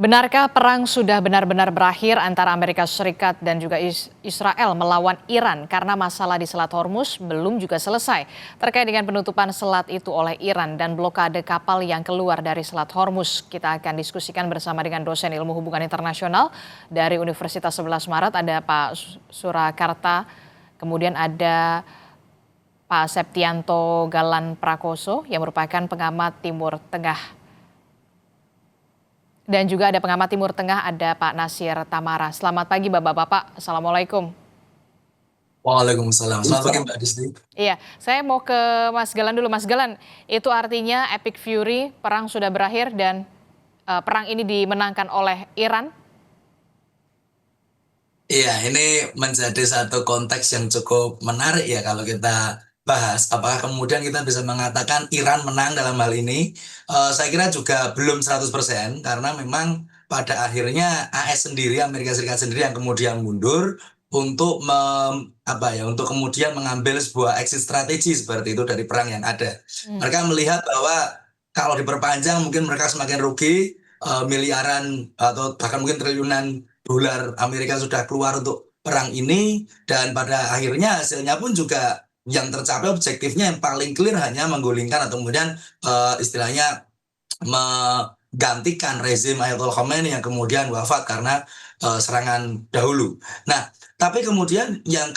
Benarkah perang sudah benar-benar berakhir antara Amerika Serikat dan juga Israel melawan Iran karena masalah di Selat Hormuz belum juga selesai terkait dengan penutupan selat itu oleh Iran dan blokade kapal yang keluar dari Selat Hormuz? Kita akan diskusikan bersama dengan dosen ilmu hubungan internasional dari Universitas 11 Maret, ada Pak Surakarta, kemudian ada Pak Septianto Galan Prakoso yang merupakan pengamat Timur Tengah. Dan juga ada pengamat Timur Tengah, ada Pak Nasir Tamara. Selamat pagi Bapak-Bapak, Assalamualaikum. Waalaikumsalam. Selamat pagi Mbak Disti. Iya, saya mau ke Mas Galan dulu. Mas Galan, itu artinya Epic Fury, perang sudah berakhir dan perang ini dimenangkan oleh Iran? Iya, ini menjadi satu konteks yang cukup menarik ya kalau kita bahas. Apakah kemudian kita bisa mengatakan Iran menang dalam hal ini? Saya kira juga belum 100% karena memang pada akhirnya AS sendiri, Amerika Serikat sendiri yang kemudian mundur untuk untuk kemudian mengambil sebuah exit strategi seperti itu dari perang yang ada. Hmm. Mereka melihat bahwa kalau diperpanjang mungkin mereka semakin rugi, miliaran atau bahkan mungkin triliunan dolar Amerika sudah keluar untuk perang ini, dan pada akhirnya hasilnya pun juga yang tercapai objektifnya yang paling clear hanya menggulingkan atau kemudian istilahnya menggantikan rezim Ayatollah Khomeini yang kemudian wafat karena serangan dahulu. Nah, tapi kemudian yang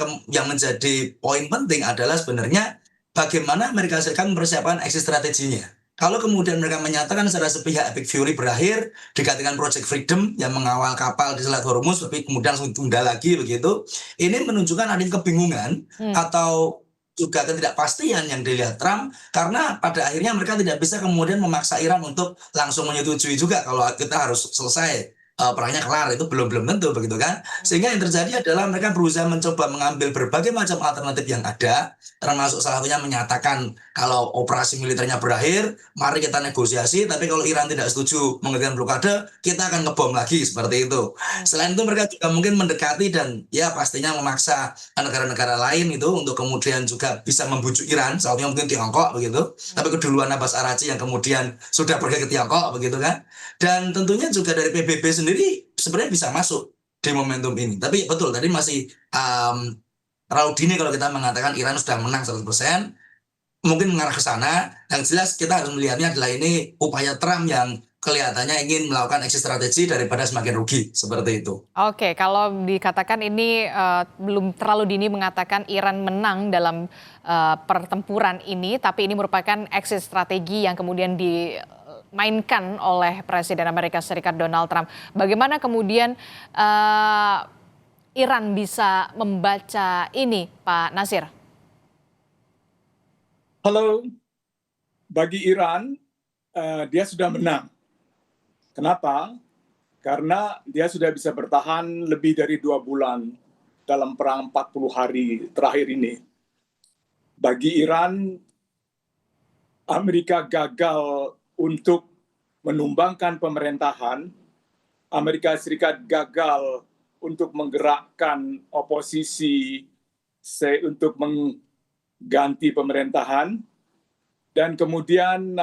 menjadi poin penting adalah sebenarnya bagaimana Amerika Serikat mempersiapkan exit strateginya. Kalau kemudian mereka menyatakan secara sepihak Epic Fury berakhir, digantikan Project Freedom yang mengawal kapal di Selat Hormuz, tapi kemudian langsung ditunda lagi begitu. Ini menunjukkan adanya kebingungan atau juga ketidakpastian yang dilihat Trump, karena pada akhirnya mereka tidak bisa kemudian memaksa Iran untuk langsung menyetujui juga kalau kita harus selesai, perangnya kelar, itu belum tentu begitu kan. Sehingga yang terjadi adalah mereka berusaha mencoba mengambil berbagai macam alternatif yang ada, termasuk salah satunya menyatakan kalau operasi militernya berakhir, mari kita negosiasi, tapi kalau Iran tidak setuju menghentikan blokade, kita akan ngebom lagi, seperti itu. Selain itu mereka juga mungkin mendekati dan ya pastinya memaksa negara-negara lain itu untuk kemudian juga bisa membujuk Iran, salah satunya mungkin Tiongkok begitu. Tapi keduluan Abbas Araghchi yang kemudian sudah pergi ke Tiongkok begitu kan. Dan tentunya juga dari PBB sendiri sebenarnya bisa masuk di momentum ini. Tapi betul tadi masih terlalu dini kalau kita mengatakan Iran sudah menang 100%, mungkin mengarah ke sana. Yang jelas kita harus melihatnya adalah ini upaya Trump yang kelihatannya ingin melakukan exit strategi daripada semakin rugi, seperti itu. Oke, kalau dikatakan ini belum terlalu dini mengatakan Iran menang dalam pertempuran ini, tapi ini merupakan exit strategi yang kemudian dimainkan oleh Presiden Amerika Serikat Donald Trump. Bagaimana kemudian Iran bisa membaca ini, Pak Nasir? Halo, bagi Iran, dia sudah menang. Kenapa? Karena dia sudah bisa bertahan lebih dari 2 bulan dalam perang 40 hari terakhir ini. Bagi Iran, Amerika gagal untuk menumbangkan pemerintahan, Amerika Serikat gagal untuk menggerakkan oposisi untuk mengganti pemerintahan, dan kemudian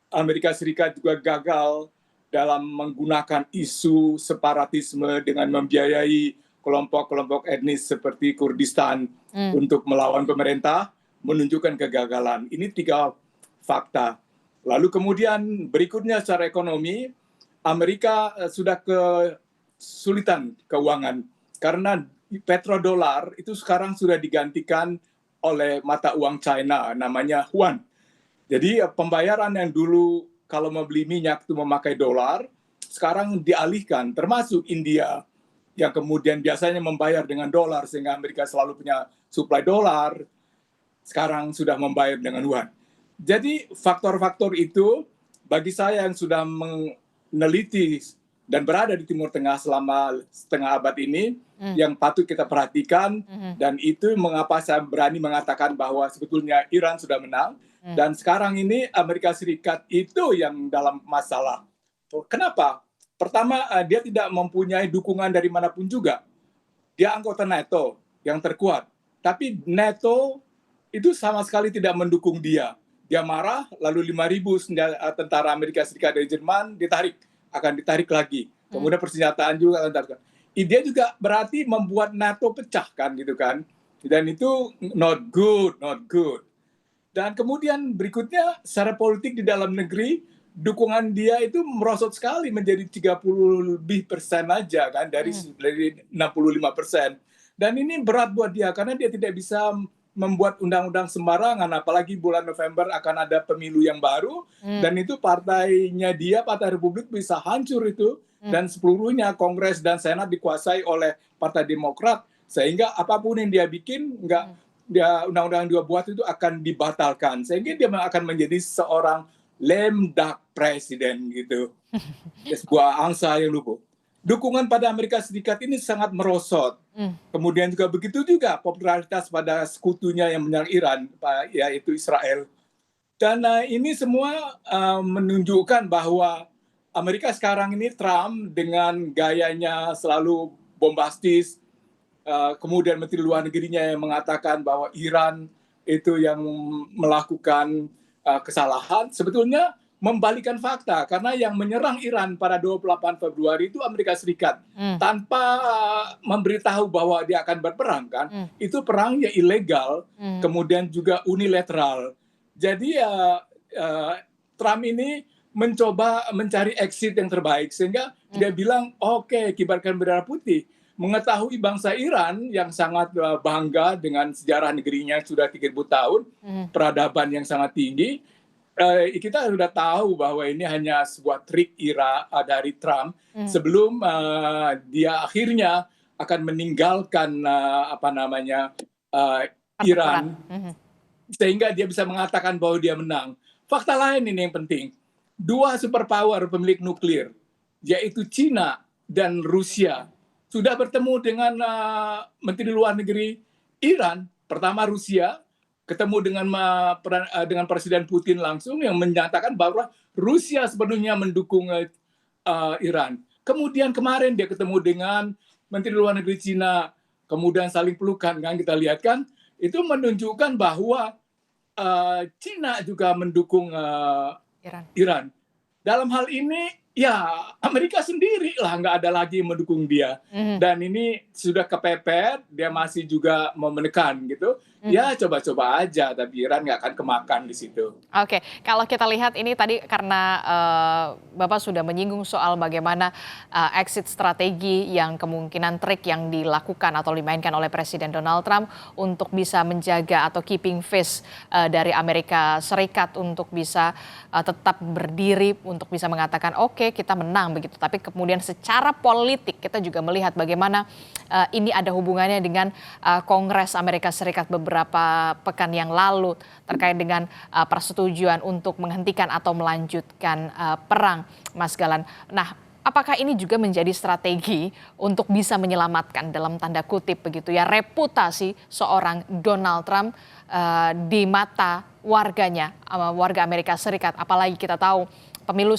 Amerika Serikat juga gagal dalam menggunakan isu separatisme dengan membiayai kelompok-kelompok etnis seperti Kurdistan untuk melawan pemerintah, menunjukkan kegagalan. Ini 3 fakta. Lalu kemudian berikutnya secara ekonomi, Amerika sudah kesulitan keuangan karena petrodolar itu sekarang sudah digantikan oleh mata uang China, namanya Yuan. Jadi pembayaran yang dulu kalau mau beli minyak itu memakai dolar, sekarang dialihkan, termasuk India yang kemudian biasanya membayar dengan dolar sehingga Amerika selalu punya suplai dolar, sekarang sudah membayar dengan yuan. Jadi faktor-faktor itu bagi saya yang sudah meneliti dan berada di Timur Tengah selama setengah abad ini, yang patut kita perhatikan, dan itu mengapa saya berani mengatakan bahwa sebetulnya Iran sudah menang, dan sekarang ini Amerika Serikat itu yang dalam masalah. Kenapa? Pertama, dia tidak mempunyai dukungan dari manapun juga. Dia anggota NATO yang terkuat, tapi NATO itu sama sekali tidak mendukung dia. Dia marah, lalu 5.000 tentara Amerika Serikat dari Jerman ditarik. akan ditarik lagi. Kemudian persenjataan juga akan ditarik. Dia juga berarti membuat NATO pecah kan gitu kan. Dan itu not good. Dan kemudian berikutnya secara politik di dalam negeri, dukungan dia itu merosot sekali menjadi 30% lebih aja kan dari 65%. Dan ini berat buat dia karena dia tidak bisa membuat undang-undang sembarangan, apalagi bulan November akan ada pemilu yang baru, dan itu partainya dia, Partai Republik bisa hancur itu, dan seluruhnya Kongres dan Senat dikuasai oleh Partai Demokrat, sehingga apapun yang dia bikin, undang-undang yang dia buat itu akan dibatalkan, sehingga dia akan menjadi seorang lame duck presiden gitu, sebuah angsa yang lumpuh. Dukungan pada Amerika Serikat ini sangat merosot. Kemudian juga begitu juga popularitas pada sekutunya yang menyerang Iran, yaitu Israel. Dan ini semua menunjukkan bahwa Amerika sekarang ini Trump dengan gayanya selalu bombastis, kemudian Menteri Luar Negerinya yang mengatakan bahwa Iran itu yang melakukan kesalahan, sebetulnya membalikan fakta, karena yang menyerang Iran pada 28 Februari itu Amerika Serikat tanpa memberitahu bahwa dia akan berperang kan, itu perangnya ilegal, kemudian juga unilateral. Jadi Trump ini mencoba mencari exit yang terbaik, sehingga dia bilang oke, kibarkan bendera putih. Mengetahui bangsa Iran yang sangat bangga dengan sejarah negerinya sudah 30 tahun, peradaban yang sangat tinggi, kita sudah tahu bahwa ini hanya sebuah trik dari Trump sebelum dia akhirnya akan meninggalkan Iran, sehingga dia bisa mengatakan bahwa dia menang. Fakta lain ini yang penting, dua superpower pemilik nuklir, yaitu Cina dan Rusia, sudah bertemu dengan Menteri Luar Negeri Iran. Pertama Rusia ketemu dengan Presiden Putin langsung yang menyatakan bahwa Rusia sepenuhnya mendukung Iran. Kemudian kemarin dia ketemu dengan Menteri Luar Negeri Cina, kemudian saling pelukan kan, kita lihat kan, itu menunjukkan bahwa Cina juga mendukung Iran. Dalam hal ini ya Amerika sendiri lah nggak ada lagi yang mendukung dia. Dan ini sudah kepepet, dia masih juga mau menekan gitu. Ya coba-coba aja, tapi Iran nggak akan kemakan di situ. Oke, kalau kita lihat ini tadi karena Bapak sudah menyinggung soal bagaimana exit strategi yang kemungkinan trik yang dilakukan atau dimainkan oleh Presiden Donald Trump untuk bisa menjaga atau keeping face dari Amerika Serikat untuk bisa tetap berdiri, untuk bisa mengatakan oke, kita menang begitu. Tapi kemudian secara politik kita juga melihat bagaimana ini ada hubungannya dengan Kongres Amerika Serikat beberapa pekan yang lalu terkait dengan persetujuan untuk menghentikan atau melanjutkan perang, Mas Galan. Nah, apakah ini juga menjadi strategi untuk bisa menyelamatkan dalam tanda kutip begitu ya reputasi seorang Donald Trump di mata warganya, warga Amerika Serikat, apalagi kita tahu pemilu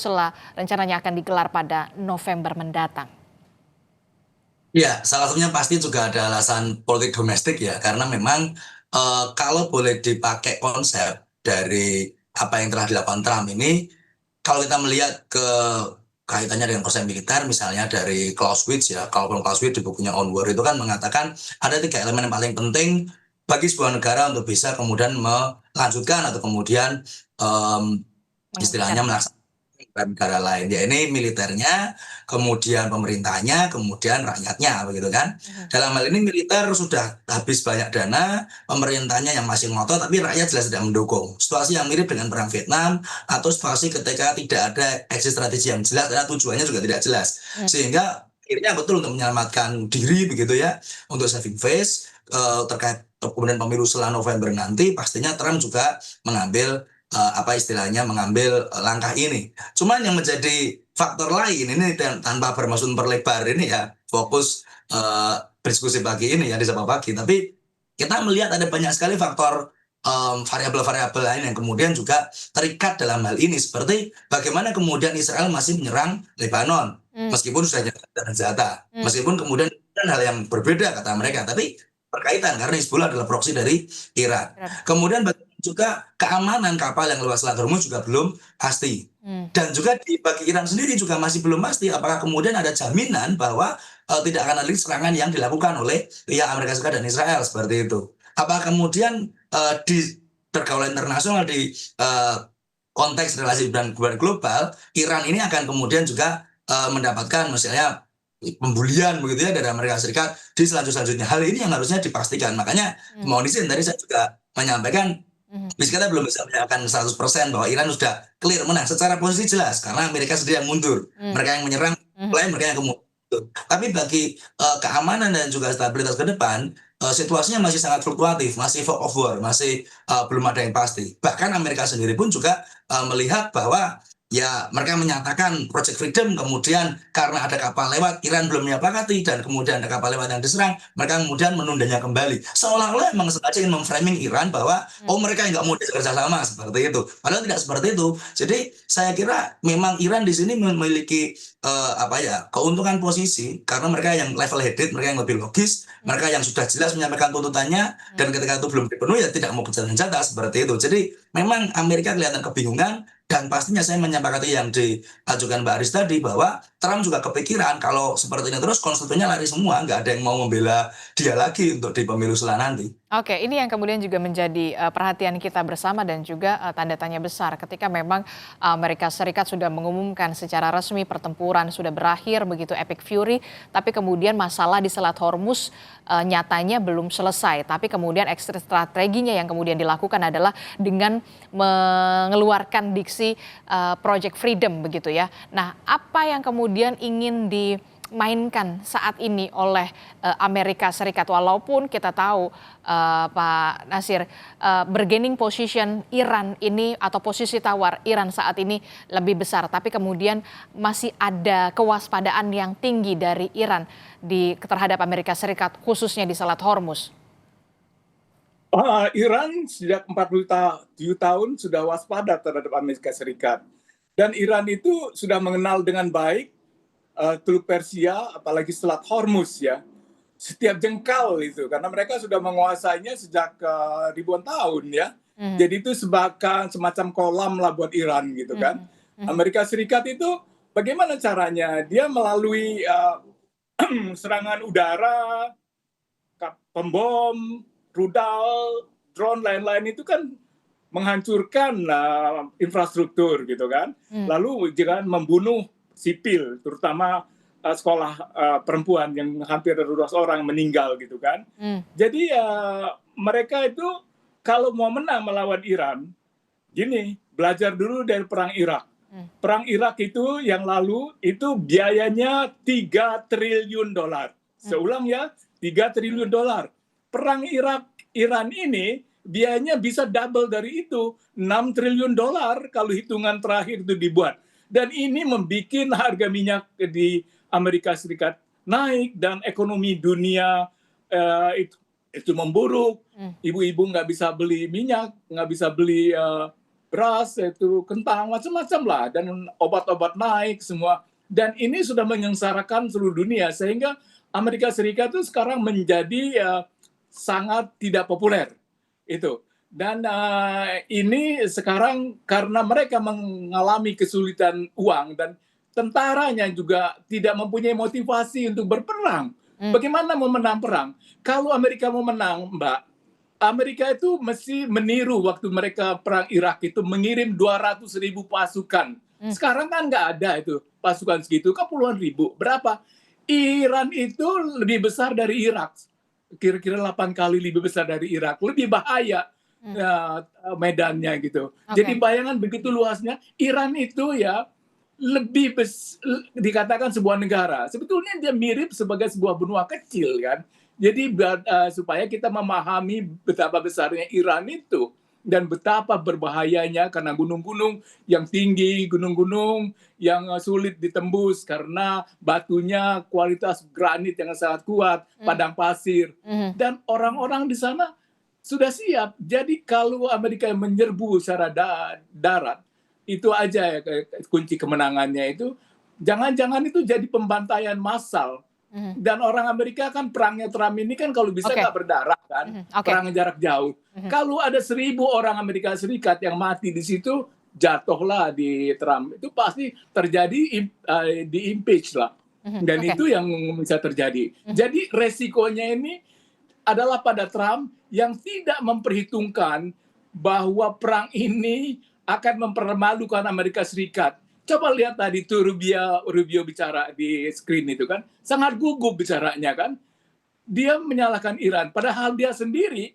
rencananya akan digelar pada November mendatang? Ya, salah satunya pasti juga ada alasan politik domestik ya, karena memang kalau boleh dipakai konsep dari apa yang telah dilakukan Trump ini, kalau kita melihat ke kaitannya dengan konsep militer, misalnya dari Clausewitz ya, kalau Clausewitz di bukunya On War itu kan mengatakan ada 3 elemen yang paling penting bagi sebuah negara untuk bisa kemudian melanjutkan atau kemudian istilahnya melaksanakan negara lain, ya ini militernya, kemudian pemerintahnya, kemudian rakyatnya, begitu kan. Dalam hal ini militer sudah habis banyak dana, pemerintahnya yang masih ngotot, tapi rakyat jelas tidak mendukung. Situasi yang mirip dengan perang Vietnam atau situasi ketika tidak ada exit strategi yang jelas, karena tujuannya juga tidak jelas, sehingga akhirnya betul untuk menyelamatkan diri begitu ya, untuk saving face terkait kemudian pemilu setelah November nanti, pastinya Trump juga mengambil mengambil langkah ini. Cuman yang menjadi faktor lain ini tanpa bermaksud memperlebar ini ya, fokus diskusi pagi ini ya di Sapa Pagi, tapi kita melihat ada banyak sekali faktor variabel-variabel lain yang kemudian juga terikat dalam hal ini, seperti bagaimana kemudian Israel masih menyerang Lebanon meskipun sudah senjata, meskipun kemudian hal yang berbeda kata mereka, tapi berkaitan karena Hizbullah adalah proksi dari Iran. Kemudian juga keamanan kapal yang lewat Selat Hormuz juga belum pasti. Dan juga bagi Iran sendiri juga masih belum pasti apakah kemudian ada jaminan bahwa tidak akan ada serangan yang dilakukan oleh pihak Amerika Serikat dan Israel seperti itu. Apakah kemudian di pergaulan internasional di konteks relasi dan hubungan global, Iran ini akan kemudian juga mendapatkan misalnya pembulian begitu ya dari Amerika Serikat di selanjutnya. Hal ini yang harusnya dipastikan. Makanya mohon izin tadi saya juga menyampaikan kita belum bisa menyatakan 100% bahwa Iran sudah clear menang secara posisi jelas karena Amerika sendiri yang mundur, mereka yang menyerang, mereka yang kemudian. Tapi bagi keamanan dan juga stabilitas ke depan, situasinya masih sangat fluktuatif, masih fog of war, masih belum ada yang pasti. Bahkan Amerika sendiri pun juga melihat bahwa ya mereka menyatakan Project Freedom, kemudian karena ada kapal lewat, Iran belum menyepakati, dan kemudian ada kapal lewat yang diserang, mereka kemudian menundanya kembali. Seolah-olah memang sengaja ingin memframing Iran bahwa mereka nggak mau bekerja sama seperti itu. Padahal tidak seperti itu. Jadi saya kira memang Iran di sini memiliki keuntungan posisi karena mereka yang level headed, mereka yang lebih logis, mereka yang sudah jelas menyampaikan tuntutannya, dan ketika itu belum dipenuhi ya tidak mau berjalan senjata seperti itu. Jadi memang Amerika kelihatan kebingungan. Dan pastinya saya menyepakati yang diajukan Mbak Aris tadi bahwa Trump juga kepikiran kalau seperti ini terus konstitusinya lari semua, nggak ada yang mau membela dia lagi untuk di pemilu setelah nanti. Oke, ini yang kemudian juga menjadi perhatian kita bersama dan juga tanda tanya besar ketika memang Amerika Serikat sudah mengumumkan secara resmi pertempuran sudah berakhir begitu Epic Fury, tapi kemudian masalah di Selat Hormuz nyatanya belum selesai. Tapi kemudian ekstra strateginya yang kemudian dilakukan adalah dengan mengeluarkan diksi Project Freedom begitu ya. Nah, apa yang kemudian ingin dimainkan saat ini oleh Amerika Serikat, walaupun kita tahu Pak Nasir, bargaining position Iran ini atau posisi tawar Iran saat ini lebih besar, tapi kemudian masih ada kewaspadaan yang tinggi dari Iran terhadap Amerika Serikat khususnya di Selat Hormuz. Iran sejak 47 tahun sudah waspada terhadap Amerika Serikat. Dan Iran itu sudah mengenal dengan baik Teluk Persia, apalagi Selat Hormuz ya. Setiap jengkal itu, karena mereka sudah menguasainya sejak ribuan tahun ya. Jadi itu semacam kolam lah buat Iran gitu kan. Amerika Serikat itu bagaimana caranya? Dia melalui serangan udara, pembom, rudal, drone, lain-lain itu kan menghancurkan infrastruktur gitu kan. Lalu juga membunuh sipil, terutama sekolah perempuan yang hampir 200 orang meninggal gitu kan. Jadi mereka itu kalau mau menang melawan Iran, gini, belajar dulu dari perang Irak. Perang Irak itu yang lalu itu biayanya 3 triliun dolar. Seulang ya, 3 triliun dolar. Perang Iran ini biayanya bisa double dari itu, 6 triliun dolar kalau hitungan terakhir itu dibuat. Dan ini membuat harga minyak di Amerika Serikat naik dan ekonomi dunia itu memburuk. Ibu-ibu nggak bisa beli minyak, nggak bisa beli beras, itu kentang, macam-macam lah. Dan obat-obat naik semua. Dan ini sudah menyengsarakan seluruh dunia sehingga Amerika Serikat itu sekarang menjadi sangat tidak populer itu. Dan ini sekarang karena mereka mengalami kesulitan uang dan tentaranya juga tidak mempunyai motivasi untuk berperang. Bagaimana mau menang perang? Kalau Amerika mau menang, Mbak, Amerika itu mesti meniru waktu mereka perang Irak itu mengirim 200.000 pasukan. Sekarang kan nggak ada itu pasukan segitu, kan puluhan ribu. Berapa? Iran itu lebih besar dari Irak. Kira-kira 8 kali lebih besar dari Irak. Lebih bahaya medannya gitu. Jadi bayangan begitu luasnya, Iran itu ya lebih dikatakan sebuah negara. Sebetulnya dia mirip sebagai sebuah benua kecil kan. Jadi supaya kita memahami betapa besarnya Iran itu dan betapa berbahayanya karena gunung-gunung yang tinggi, gunung-gunung yang sulit ditembus karena batunya kualitas granit yang sangat kuat, padang pasir. Dan orang-orang di sana sudah siap. Jadi kalau Amerika menyerbu secara darat, itu aja ya kunci kemenangannya itu. Jangan-jangan itu jadi pembantaian massal Mhm. Dan orang Amerika kan perangnya Trump ini kan kalau bisa Oke. nggak berdarah kan, Oke. perang jarak jauh. Kalau ada 1.000 orang Amerika Serikat yang mati di situ, jatuhlah di Trump. Itu pasti terjadi di impeach lah. Dan Oke. itu yang bisa terjadi. Jadi resikonya ini adalah pada Trump yang tidak memperhitungkan bahwa perang ini akan mempermalukan Amerika Serikat. Coba lihat tadi tuh Rubio bicara di screen itu kan, sangat gugup bicaranya kan. Dia menyalahkan Iran, padahal dia sendiri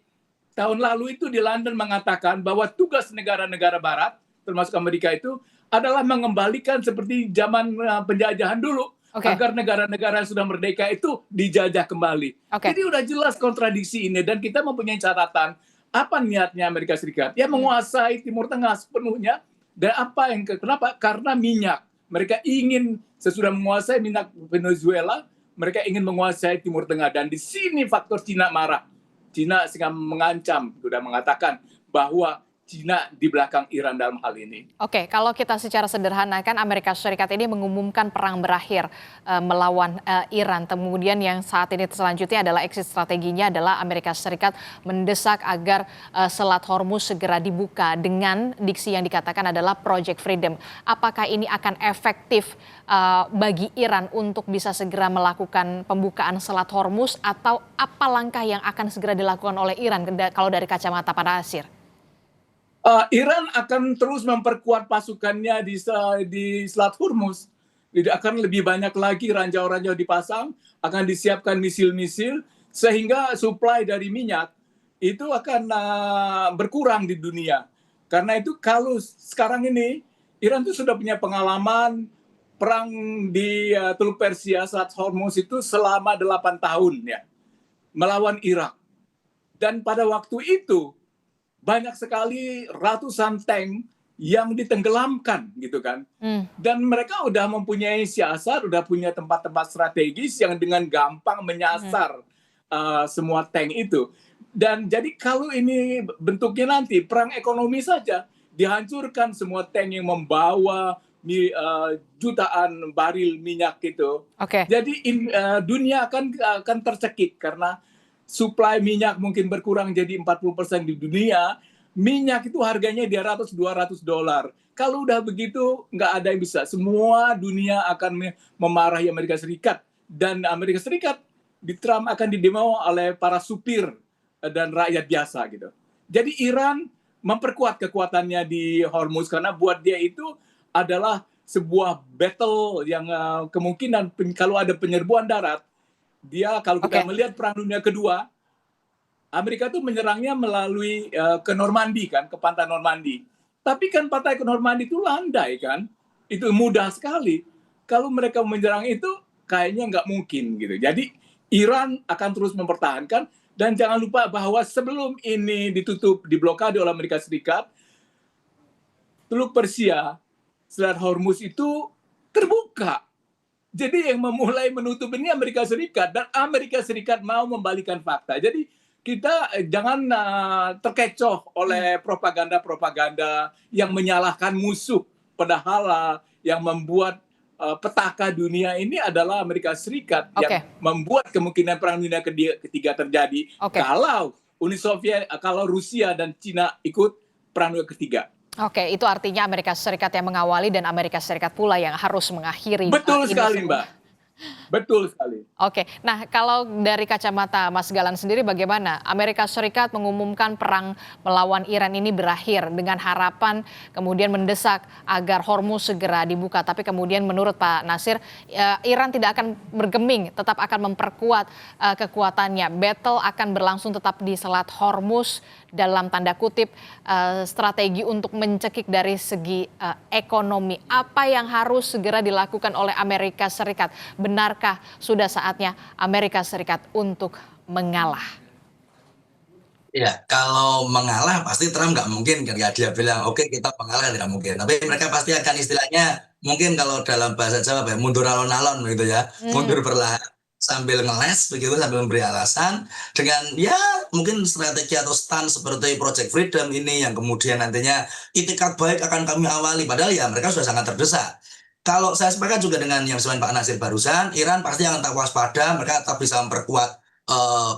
tahun lalu itu di London mengatakan bahwa tugas negara-negara Barat, termasuk Amerika itu, adalah mengembalikan seperti zaman penjajahan dulu, Oke. agar negara-negara yang sudah merdeka itu dijajah kembali. Oke. Jadi udah jelas kontradiksi ini, dan kita mempunyai catatan apa niatnya Amerika Serikat. Ya menguasai Timur Tengah sepenuhnya. Dan kenapa? Karena minyak. Mereka ingin sesudah menguasai minyak Venezuela, mereka ingin menguasai Timur Tengah. Dan di sini faktor Cina marah. Cina sehingga mengancam, sudah mengatakan bahwa Cina di belakang Iran dalam hal ini. Oke, kalau kita secara sederhana kan Amerika Serikat ini mengumumkan perang berakhir melawan Iran. Kemudian yang saat ini selanjutnya adalah exit strateginya adalah Amerika Serikat mendesak agar Selat Hormuz segera dibuka dengan diksi yang dikatakan adalah Project Freedom. Apakah ini akan efektif bagi Iran untuk bisa segera melakukan pembukaan Selat Hormuz, atau apa langkah yang akan segera dilakukan oleh Iran kalau dari kacamata Pak Nasir? Iran akan terus memperkuat pasukannya di Selat Hormuz. Jadi akan lebih banyak lagi ranjau-ranjau dipasang, akan disiapkan misil-misil, sehingga suplai dari minyak itu akan berkurang di dunia. Karena itu kalau sekarang ini Iran itu sudah punya pengalaman perang di Teluk Persia, Selat Hormuz itu selama 8 tahun ya, melawan Irak. Dan pada waktu itu banyak sekali ratusan tank yang ditenggelamkan gitu kan. Dan mereka udah mempunyai siasat, udah punya tempat-tempat strategis yang dengan gampang menyasar semua tank itu. Dan jadi kalau ini bentuknya nanti perang ekonomi saja, dihancurkan semua tank yang membawa jutaan baril minyak itu. Oke. Jadi dunia akan tercekik karena suplai minyak mungkin berkurang jadi 40% di dunia. Minyak itu harganya di $100-200. Kalau udah begitu nggak ada yang bisa. Semua dunia akan memarahi Amerika Serikat. Dan Amerika Serikat di Trump akan didemo oleh para supir dan rakyat biasa gitu. Jadi Iran memperkuat kekuatannya di Hormuz karena buat dia itu adalah sebuah battle yang kemungkinan kalau ada penyerbuan darat, dia kalau kita melihat Perang Dunia Kedua, Amerika itu menyerangnya melalui ke Normandy kan, ke pantai Normandy. Tapi kan pantai ke Normandy itu landai kan, itu mudah sekali. Kalau mereka menyerang itu kayaknya nggak mungkin gitu. Jadi Iran akan terus mempertahankan, dan jangan lupa bahwa sebelum ini ditutup, diblokade oleh Amerika Serikat, Teluk Persia, Selat Hormuz itu terbuka. Jadi yang memulai menutup ini Amerika Serikat, dan Amerika Serikat mau membalikan fakta. Jadi kita jangan terkecoh oleh propaganda-propaganda yang menyalahkan musuh. Padahal yang membuat petaka dunia ini adalah Amerika Serikat yang membuat kemungkinan Perang Dunia Ketiga terjadi kalau Uni Soviet, kalau Rusia dan Cina ikut Perang Dunia Ketiga. Oke, itu artinya Amerika Serikat yang mengawali dan Amerika Serikat pula yang harus mengakhiri. Betul sekali, semua. Mbak. Betul sekali. Oke, nah kalau dari kacamata Mas Galan sendiri bagaimana? Amerika Serikat mengumumkan perang melawan Iran ini berakhir dengan harapan kemudian mendesak agar Hormuz segera dibuka. Tapi kemudian menurut Pak Nasir, Iran tidak akan bergeming, tetap akan memperkuat kekuatannya. Battle akan berlangsung tetap di Selat Hormuz dalam tanda kutip strategi untuk mencekik dari segi ekonomi. Apa yang harus segera dilakukan oleh Amerika Serikat? Benarkah sudah saatnya Amerika Serikat untuk mengalah? Ya, kalau mengalah pasti Trump nggak mungkin ketika dia bilang oke kita mengalah, tidak mungkin. Tapi mereka pasti akan istilahnya mungkin kalau dalam bahasa Jawa mundur alon-alon begitu ya, mundur perlahan sambil ngeles begitu, sambil memberi alasan dengan ya mungkin strategi atau stand seperti Project Freedom ini yang kemudian nantinya itikat baik akan kami awali, padahal ya mereka sudah sangat terdesak. kalau saya sepakat juga dengan yang disampaikan Pak Nasir barusan, Iran pasti akan tetap waspada, mereka tetap bisa memperkuat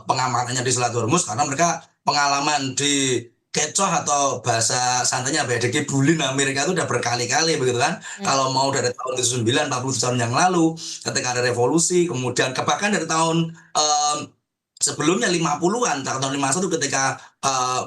pengamanannya di Selat Hormuz karena mereka pengalaman di kecoh atau bahasa santainya apa ya, dikibulin Amerika itu udah berkali-kali begitu kan. Kalau mau dari tahun 79, 40 tahun yang lalu, ketika ada revolusi, kemudian bahkan dari tahun sebelumnya 50-an, tahun 51 ketika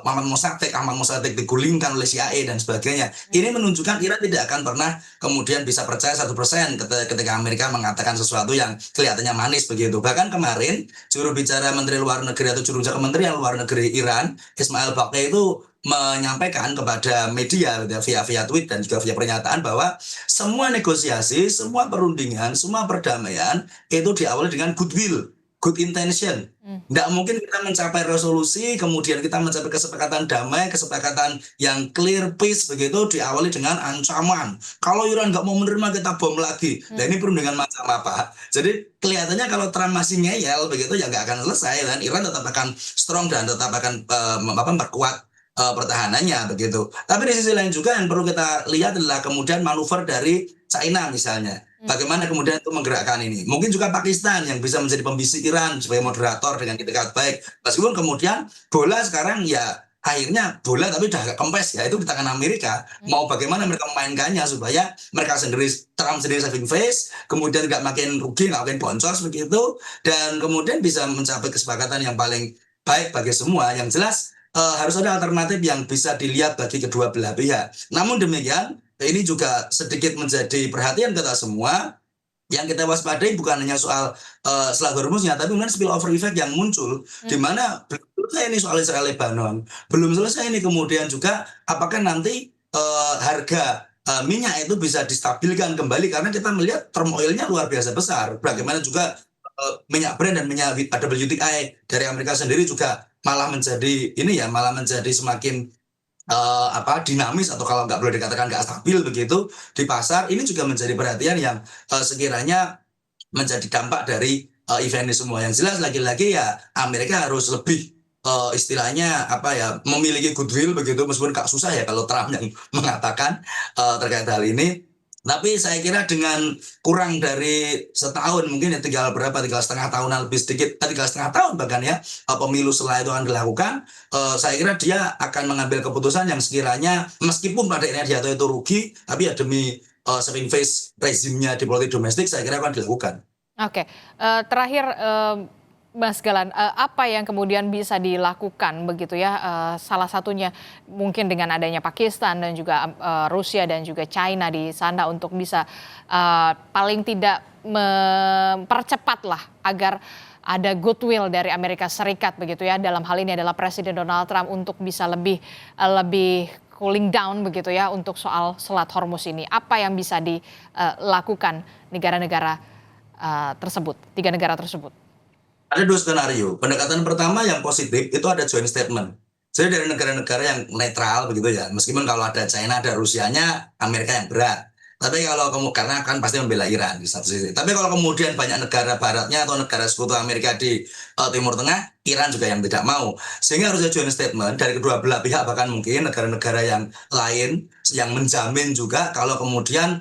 Ahmad Mossadegh digulingkan oleh CIA dan sebagainya. Ini menunjukkan Iran tidak akan pernah kemudian bisa percaya 100% ketika Amerika mengatakan sesuatu yang kelihatannya manis begitu. Bahkan kemarin juru bicara Menteri Luar Negeri atau juru bicara Kementerian Luar Negeri Iran, Ismail Baqi itu menyampaikan kepada media via tweet dan juga via pernyataan bahwa semua negosiasi, semua perundingan, semua perdamaian itu diawali dengan goodwill, good intention. Tidak mungkin kita mencapai resolusi, kemudian kita mencapai kesepakatan damai, kesepakatan yang clear peace begitu diawali dengan ancaman. Kalau Iran nggak mau menerima kita bom lagi. Nah ini perundingan macam apa? Jadi kelihatannya kalau Trump masih ngeyel begitu ya nggak akan selesai dan Iran tetap akan strong dan tetap akan memperkuat pertahanannya begitu. Tapi di sisi lain juga yang perlu kita lihat adalah kemudian manuver dari China misalnya. Bagaimana kemudian itu menggerakkan ini. Mungkin juga Pakistan yang bisa menjadi pembisik Iran sebagai moderator dengan itikat baik. Meskipun kemudian bola sekarang ya akhirnya bola tapi udah agak kempes ya itu di tangan Amerika. Mau bagaimana mereka memainkannya supaya mereka sendiri, Trump sendiri saving face, kemudian nggak makin rugi, nggak makin boncos begitu, dan kemudian bisa mencapai kesepakatan yang paling baik bagi semua. Yang jelas harus ada alternatif yang bisa dilihat bagi kedua belah pihak. Namun demikian, ini juga sedikit menjadi perhatian kita semua. Yang kita waspadai bukan hanya soal Selat Hormuznya, tapi kemudian spillover effect yang muncul, di mana belum selesai ini soal Israel Lebanon, belum selesai ini kemudian juga apakah nanti harga minyak itu bisa distabilkan kembali karena kita melihat turmoilnya luar biasa besar. Bagaimana juga minyak Brent dan minyak WTI dari Amerika sendiri juga malah menjadi semakin dinamis atau kalau nggak boleh dikatakan nggak stabil begitu di pasar. Ini juga menjadi perhatian yang sekiranya menjadi dampak dari event ini semua. Yang jelas lagi-lagi ya Amerika harus lebih istilahnya memiliki goodwill begitu, meskipun gak susah ya kalau Trump yang mengatakan terkait hal ini. Tapi saya kira dengan kurang dari setahun, mungkin ya tinggal setengah tahunan lebih sedikit, 3,5 tahun bahkan ya, pemilu setelah itu akan dilakukan, saya kira dia akan mengambil keputusan yang sekiranya meskipun pada akhirnya dia tahu itu rugi, tapi ya demi saving face rezimnya di politik domestik, saya kira akan dilakukan. Oke, terakhir Mas Galan, apa yang kemudian bisa dilakukan begitu ya, salah satunya mungkin dengan adanya Pakistan dan juga Rusia dan juga China di sana untuk bisa paling tidak mempercepat lah agar ada goodwill dari Amerika Serikat begitu ya, dalam hal ini adalah Presiden Donald Trump untuk bisa lebih cooling down begitu ya untuk soal Selat Hormuz ini. Apa yang bisa dilakukan negara-negara tersebut, 3 negara tersebut? Ada 2 skenario. Pendekatan pertama yang positif itu ada joint statement. Jadi dari negara-negara yang netral begitu ya. Meskipun kalau ada China, ada Rusianya, Amerika yang berat. Tapi kalau karena kan pasti membela Iran di satu sisi. Tapi kalau kemudian banyak negara baratnya atau negara sekutu Amerika di Timur Tengah, Iran juga yang tidak mau. Sehingga harus ada joint statement dari kedua belah pihak, bahkan mungkin negara-negara yang lain yang menjamin juga kalau kemudian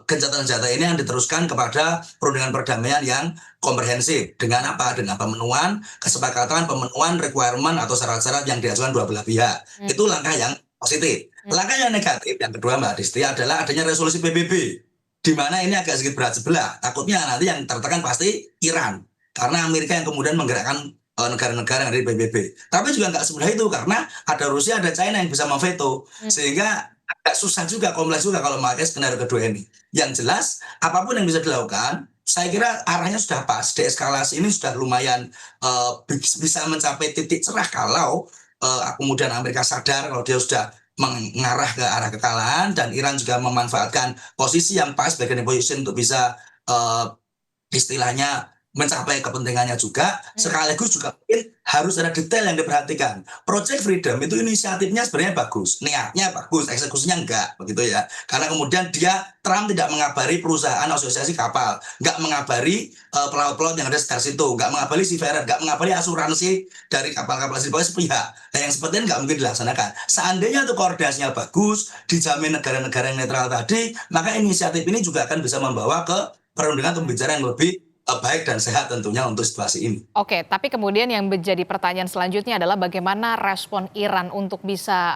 gencatan senjata ini yang diteruskan kepada perundingan perdamaian yang komprehensif. Dengan apa? Dengan pemenuhan kesepakatan, pemenuhan requirement atau syarat-syarat yang diajukan dua belah pihak. Itu langkah yang positif. Langkah yang negatif yang kedua Mbak Disti adalah adanya resolusi PBB, di mana ini agak sedikit berat sebelah. Takutnya nanti yang tertekan pasti Iran, karena Amerika yang kemudian menggerakkan negara-negara yang ada di PBB. Tapi juga nggak semudah itu, karena ada Rusia, ada China yang bisa memveto, sehingga agak susah juga, kompleks juga kalau memakai skenario kedua ini. Yang jelas, apapun yang bisa dilakukan, saya kira arahnya sudah pas. Deeskalasi ini sudah lumayan bisa mencapai titik cerah kalau kemudian Amerika sadar kalau dia sudah mengarah ke arah kekalahan, dan Iran juga memanfaatkan posisi yang pas, bargaining position, untuk bisa istilahnya mencapai kepentingannya juga, sekaligus juga mungkin harus ada detail yang diperhatikan. Project Freedom itu inisiatifnya sebenarnya bagus, niatnya bagus, eksekusinya enggak, begitu ya. Karena kemudian Trump tidak mengabari perusahaan asosiasi kapal, enggak mengabari pelaut-pelaut yang ada sekitar situ, enggak mengabari seafarer, enggak mengabari asuransi dari kapal-kapal sepihak. Nah, yang seperti ini enggak mungkin dilaksanakan. Seandainya itu koordinasinya bagus, dijamin negara-negara yang netral tadi, maka inisiatif ini juga akan bisa membawa ke perundingan pembicaraan yang lebih baik dan sehat tentunya untuk situasi ini. Oke, tapi kemudian yang menjadi pertanyaan selanjutnya adalah bagaimana respon Iran untuk bisa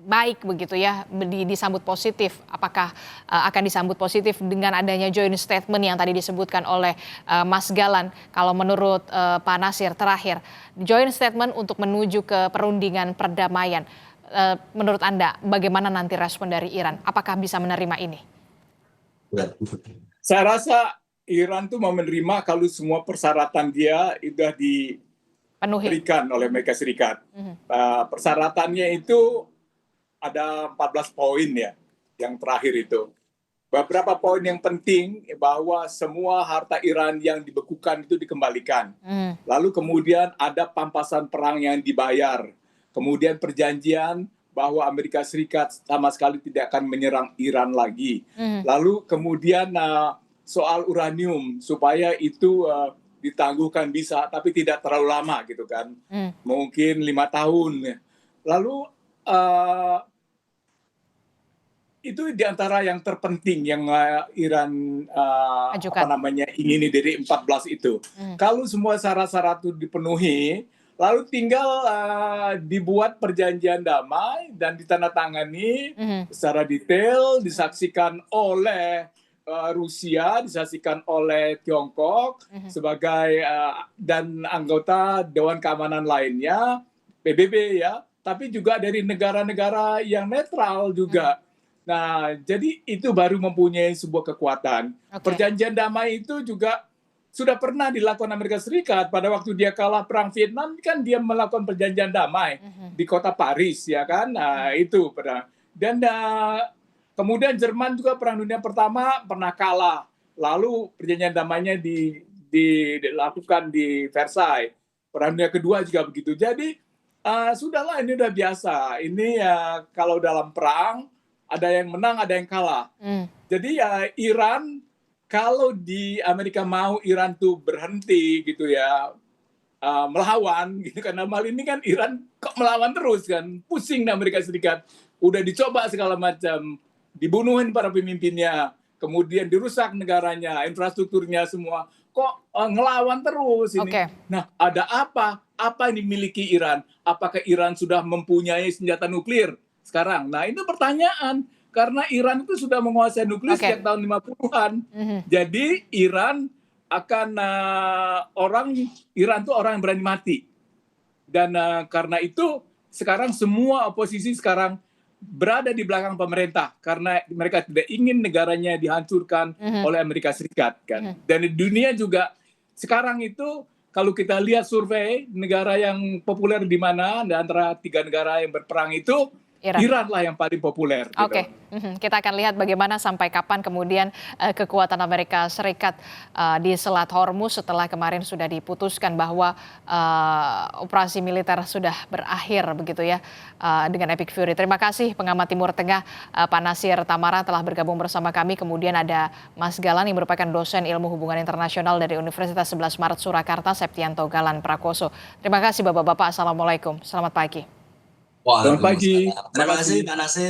baik begitu ya, disambut positif. Apakah akan disambut positif dengan adanya joint statement yang tadi disebutkan oleh Mas Galan? Kalau menurut Pak Nasir terakhir, joint statement untuk menuju ke perundingan perdamaian. Menurut Anda, bagaimana nanti respon dari Iran? Apakah bisa menerima ini? Saya rasa Iran tuh mau menerima kalau semua persyaratan dia sudah diberikan oleh Amerika Serikat. Persyaratannya itu ada 14 poin ya, yang terakhir itu. Beberapa poin yang penting bahwa semua harta Iran yang dibekukan itu dikembalikan. Lalu kemudian ada pampasan perang yang dibayar. Kemudian perjanjian bahwa Amerika Serikat sama sekali tidak akan menyerang Iran lagi. Lalu kemudian soal uranium supaya itu ditangguhkan bisa, tapi tidak terlalu lama gitu kan, mungkin 5 tahun. Lalu itu diantara yang terpenting yang Iran ingini dari 14 itu. Kalau semua syarat-syarat itu dipenuhi, lalu tinggal dibuat perjanjian damai dan ditandatangani secara detail, disaksikan oleh Rusia, disaksikan oleh Tiongkok sebagai dan anggota Dewan Keamanan lainnya, PBB ya, tapi juga dari negara-negara yang netral juga. Nah, jadi itu baru mempunyai sebuah kekuatan. Perjanjian damai itu juga sudah pernah dilakukan Amerika Serikat pada waktu dia kalah perang Vietnam, kan dia melakukan perjanjian damai di kota Paris ya kan. Nah, itu pernah. Dan kemudian Jerman juga Perang Dunia Pertama pernah kalah. Lalu perjanjian damainya dilakukan di Versailles. Perang Dunia Kedua juga begitu. Jadi sudahlah, ini udah biasa. Ini kalau dalam perang ada yang menang, ada yang kalah. Jadi Iran, kalau di Amerika mau Iran tuh berhenti gitu ya, melawan gitu, karena mal ini kan Iran kok melawan terus kan, pusing di Amerika Serikat. Udah dicoba segala macam, dibunuhin para pemimpinnya, kemudian dirusak negaranya, infrastrukturnya semua. Kok ngelawan terus ini? Nah, ada apa? Apa yang dimiliki Iran? Apakah Iran sudah mempunyai senjata nuklir sekarang? Nah, itu pertanyaan. Karena Iran itu sudah menguasai nuklir sejak tahun 50-an. Jadi Iran akan Iran itu orang yang berani mati. Dan karena itu sekarang semua oposisi sekarang berada di belakang pemerintah karena mereka tidak ingin negaranya dihancurkan oleh Amerika Serikat kan. Dan di dunia juga sekarang itu kalau kita lihat survei negara yang populer di mana, di antara 3 negara yang berperang itu Iran lah yang paling populer. Oke, kita akan lihat bagaimana sampai kapan kemudian kekuatan Amerika Serikat di Selat Hormuz setelah kemarin sudah diputuskan bahwa operasi militer sudah berakhir begitu ya dengan Epic Fury. Terima kasih pengamat Timur Tengah Pak Nasir Tamara telah bergabung bersama kami. Kemudian ada Mas Galan yang merupakan dosen ilmu hubungan internasional dari Universitas 11 Maret Surakarta, Septianto Galan Prakoso. Terima kasih Bapak-Bapak. Assalamualaikum. Selamat pagi. Selamat pagi. Terima kasih Pak Nasir.